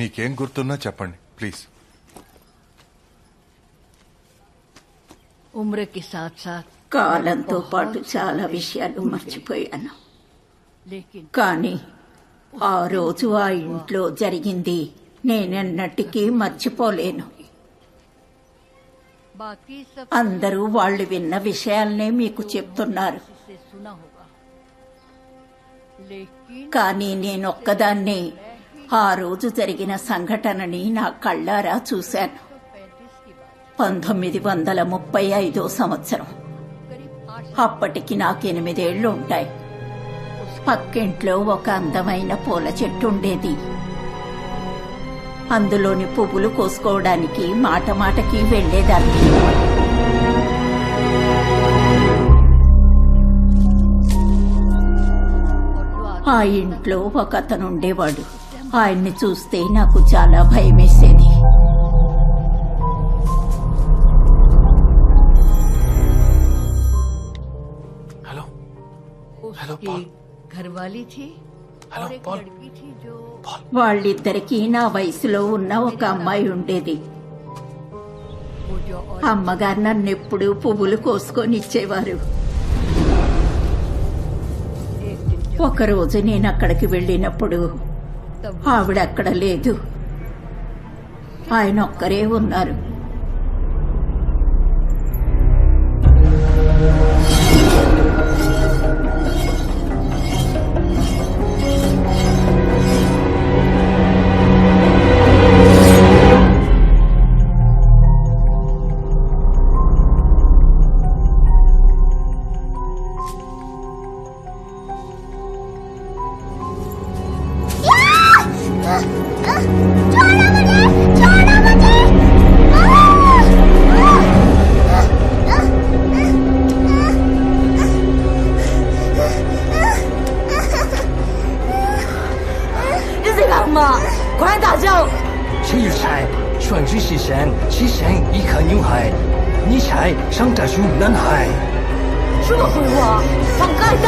మీకేం గుర్తున్నా చెప్పండి ప్లీజ్. ఉమ్రకి సాత్ సాత్ కాలంతో పాటు చాలా విషయాలు మర్చిపోయాను, కానీ ఆ రోజు ఆ ఇంట్లో జరిగింది నేనెన్నటికీ మర్చిపోలేను. అందరూ వాళ్ళు విన్న విషయాలనే మీకు చెప్తున్నారు, కానీ నేనొక్కదాన్నే ఆ రోజు జరిగిన సంఘటనని నా కళ్ళారా చూశాను. 1935 సంవత్సరం. అప్పటికి నాకు 8 ఏళ్లు ఉంటాయి. పక్కింట్లో ఒక అందమైన పూల చెట్టు ఉండేది. అందులోని పువ్వులు కోసుకోవడానికి మాట మాటకి వెళ్లేదాన్ని. ఆ ఇంట్లో ఒక అతను ఉండేవాడు. ఆయన్ని చూస్తే నాకు చాలా భయమేసేది. Hello hello Paul hello Paul వాళ్ళిద్దరికీ నా వయసులో ఉన్న ఒక అమ్మాయి ఉండేది. అమ్మగారు నన్నెప్పుడూ పువ్వులు కోసుకొని ఇచ్చేవారు. ఒకరోజు నేను అక్కడికి వెళ్ళినప్పుడు ఆవిడ అక్కడ లేదు. ఆయన ఒక్కరే ఉన్నారు.选举西神，西神一颗牛海，你猜上这属南海。什么鬼话？放开他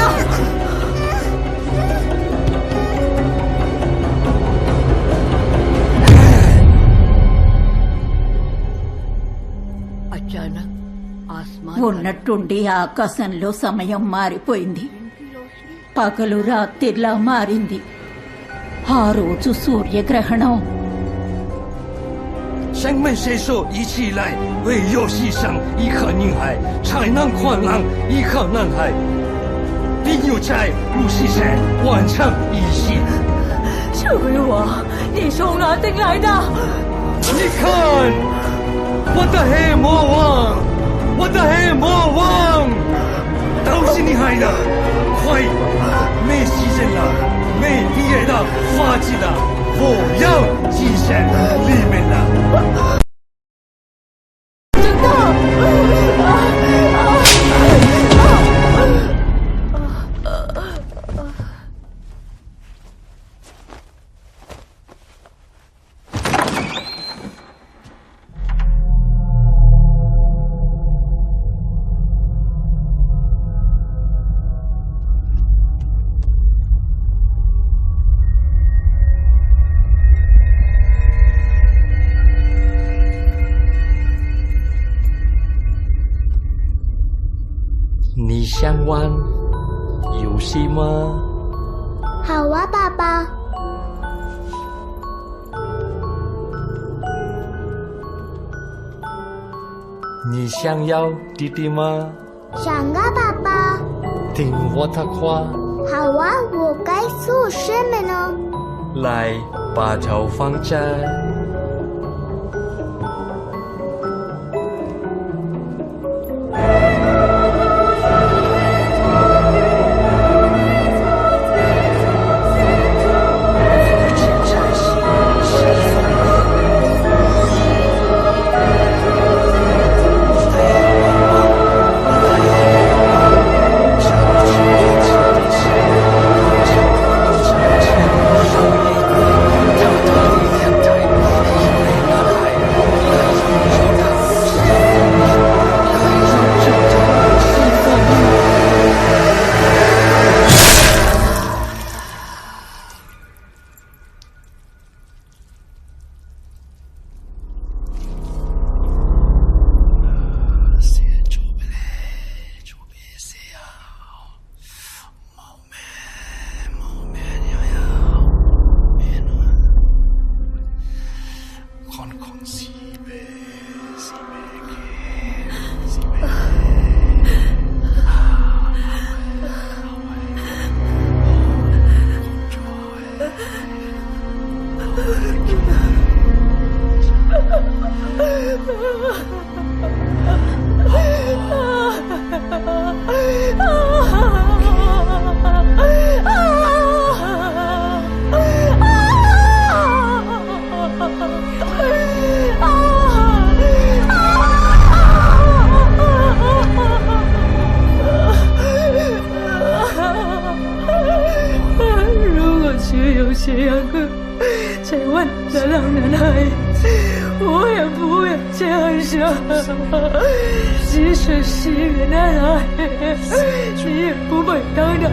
！ఉన్నట్టుండి ఆకాశంలో సమయం మారిపోయింది. పగలు రాత్రిలా మారింది. ఆ రోజు సూర్యగ్రహణం. 神们谁说一起来，唯有牺牲一颗女孩，才能宽浪一颗男孩，并有在入西山完成一切。这回我，你从哪订来的？你看，我的黑魔王，我的黑魔王，都是你害的！快，没牺牲了，没毕业的，发迹的。我要跻身里面了。真的！你想玩游戏吗？好啊，爸爸。你想要弟弟吗？想啊，爸爸。听我的话。好啊，我该做什么呢？来，把头放这。如果确有血阳哥千万的让人爱，我也不会这样想。即使是人的爱，你也不会当着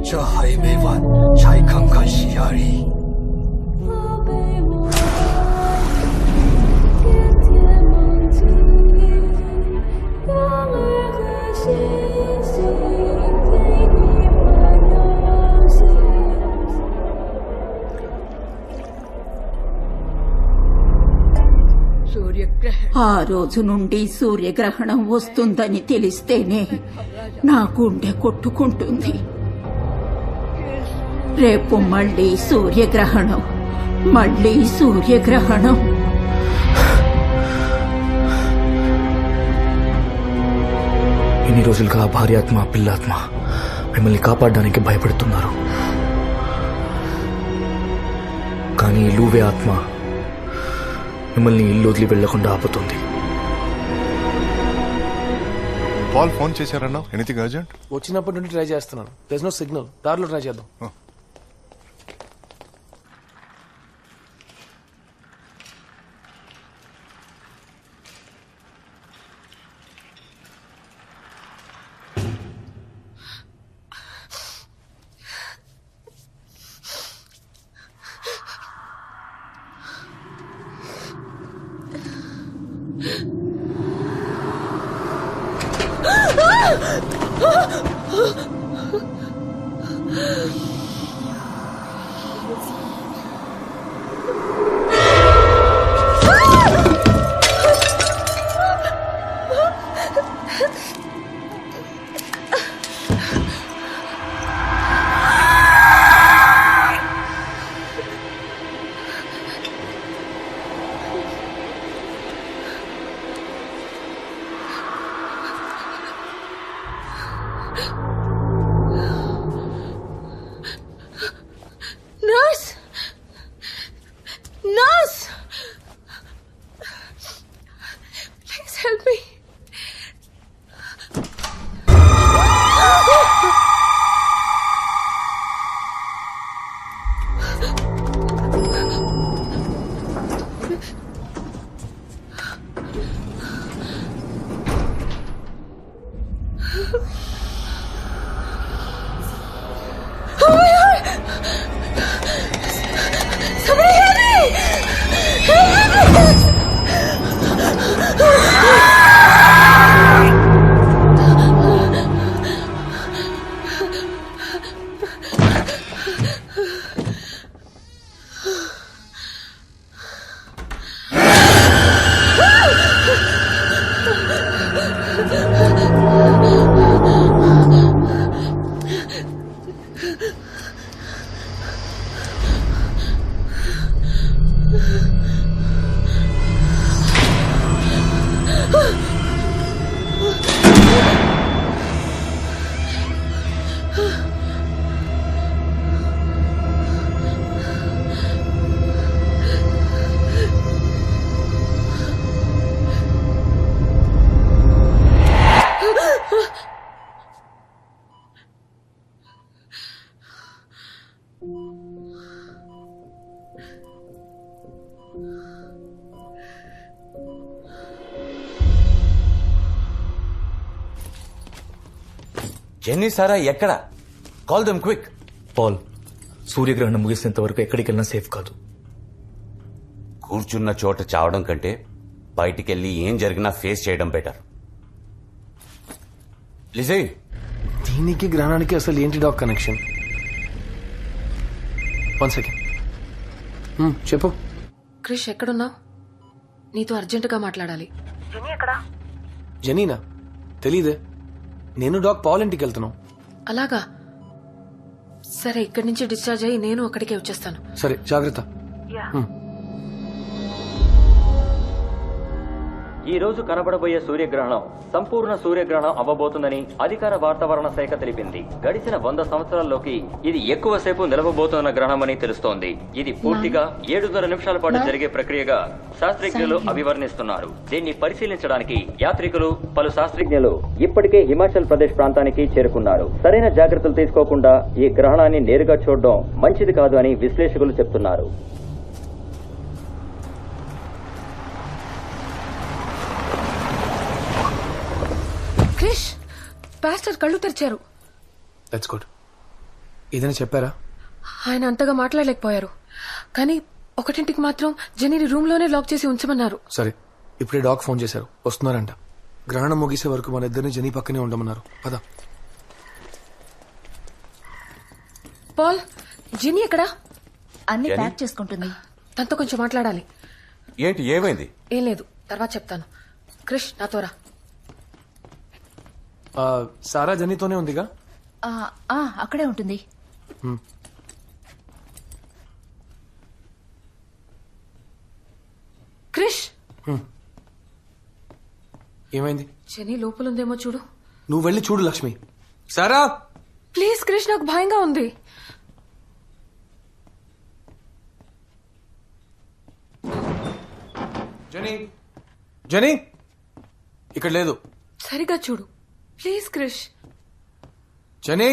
这还没完，才刚开始而已。ఆ రోజు నుండి సూర్యగ్రహణం వస్తుందని తెలిస్తేనే నా గుండె కొట్టుకుంటుంది. రేపు మళ్ళీ సూర్యగ్రహణం, మళ్ళీ సూర్యగ్రహణం. ఇన్ని రోజులుగా భార్యాత్మ పిల్లాత్మ మిమ్మల్ని కాపాడడానికి భయపడుతున్నారు. కానీ లూవే ఆత్మ మిమ్మల్ని ఇల్లు వదిలి వెళ్లకుండా ఆపుతుంది. పాల్ ఫోన్ చేశారన్నా? Anything urgent? వచ్చినప్పటి నుండి ట్రై చేస్తున్నాను. There is no signal. దారిలో ట్రై చేద్దాం. Nurse! Nurse! Please help me. Oh my God! Somebody help me! Help me! Jenny Sarah ఎక్కడ? Call them quick. పాల్, సూర్యగ్రహణం ముగిసేంత వరకు ఎక్కడికి వెళ్ళినా సేఫ్ కాదు. కూర్చున్న చోట చావడం కంటే బయటికెళ్ళి ఏం జరిగినా ఫేస్ చేయడం బెటర్. లిజే, దీనికి గ్రహణానికి అసలు ఏంటి డాక్ కనెక్షన్? 1 సెకండ్. చెప్పు. క్రిష్ ఎక్కడున్నావు? నీతో అర్జెంటుగా మాట్లాడాలి. జనీనా? తెలీదే. నేను డాక్ పాల్ ఇంటికి వెళ్తున్నాం. అలాగా? సరే, ఇక్కడి నుంచి డిశ్చార్జ్ అయ్యి నేను అక్కడికే వచ్చేస్తాను. సరే, జాగ్రత్త. ఈ రోజు కనబడబోయే సూర్యగ్రహణం సంపూర్ణ సూర్యగ్రహణం అవ్వబోతుందని అధికార వాతావరణ శాఖ తెలిపింది. గడిచిన 100 సంవత్సరాల్లోకి ఇది ఎక్కువసేపు నిలవబోతున్న గ్రహణమని తెలుస్తోంది. ఇది పూర్తిగా 7.5 నిమిషాల పాటు జరిగే ప్రక్రియగా శాస్త్రజ్ఞులు అభివర్ణిస్తున్నారు. దీన్ని పరిశీలించడానికి యాత్రికులు, పలు శాస్త్రజ్ఞులు ఇప్పటికే హిమాచల్ ప్రదేశ్ ప్రాంతానికి చేరుకున్నారు. సరైన జాగ్రత్తలు తీసుకోకుండా ఈ గ్రహణాన్ని నేరుగా చూడడం మంచిది కాదు అని విశ్లేషకులు చెప్తున్నారు. క్రిష్, పాస్టర్ కళ్ళు తెరిచారు. That's good. ఏదైనా చెప్పారా? ఆయన అంతగా మాట్లాడలేకపోయారు, కానీ 1ంటికి మాత్రం జెనీని రూమ్ లోనే లాక్ చేసి ఉంచమన్నారు. సరే, ఇప్పుడే డాక్ ఫోన్ చేశారు, వస్తున్నారంట. గ్రహణం ముగిసే వరకు మన ఇద్దరిని జెనీ పక్కనే ఉండమన్నారు. పద. పాల్, జెనీ ఎక్కడా? అన్ని ప్యాక్ చేసుకుంటుంది. తనతో కొంచెం మాట్లాడాలి. ఏంటి, ఏమైంది? ఏం లేదు, తర్వాత చెప్తాను. క్రిష్, నాతో రా. సారా జెనీతోనే ఉందిగా? అక్కడే ఉంటుంది. క్రిష్, ఏమైంది? జెనీ లోపలుందేమో చూడు. నువ్వు వెళ్ళి చూడు లక్ష్మి. సారా, ప్లీజ్ క్రిష్, నాకు భయంగా ఉంది. జెనీ, జెనీ ఇక్కడ లేదు. సరిగా చూడు ప్లీజ్ క్రిష్. జెనీ,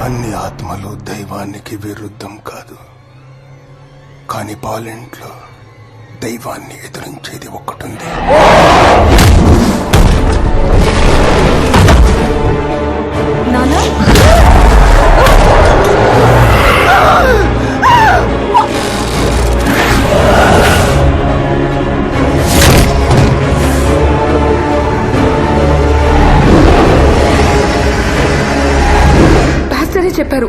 అన్ని ఆత్మలు దైవానికి విరుద్ధం కాదు, కానీ పాలెంట్లో దైవాన్ని ఎదురించేది ఒక్కటుంది. నానా, చెప్పారు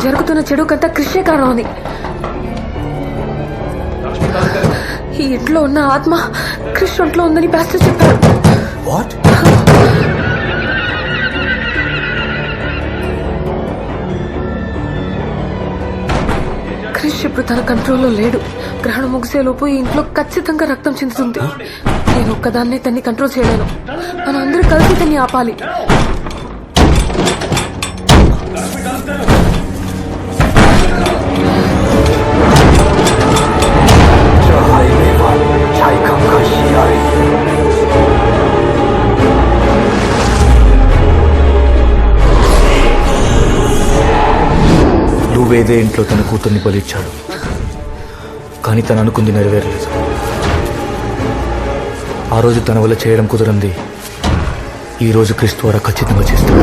జరుగుతున్న చెడుకంతా కృష్ణే కారణం అని. ఈ ఇంట్లో ఉన్న ఆత్మ కృష్ణ ఒంట్లో ఉందని పాస్టర్ చెప్పారు. కృష్ణ ఇప్పుడు తన కంట్రోల్లో లేడు. గ్రహణం ముగిసేలోపు ఈ ఇంట్లో ఖచ్చితంగా రక్తం చెందుతుంది. నేను ఒక్కదాన్నే తన్ని కంట్రోల్ చేయలేను. మనం అందరూ కలిసి తన్ని ఆపాలి. వేదే ఇంట్లో తన కూతుర్ని బలిచ్చాడు, కానీ తను అనుకుంది నెరవేరలేదు. ఆ రోజు తన వల్ల చేయడం కుదరంది ఈ రోజు క్రీస్తు ద్వారా ఖచ్చితంగా చేస్తాడు.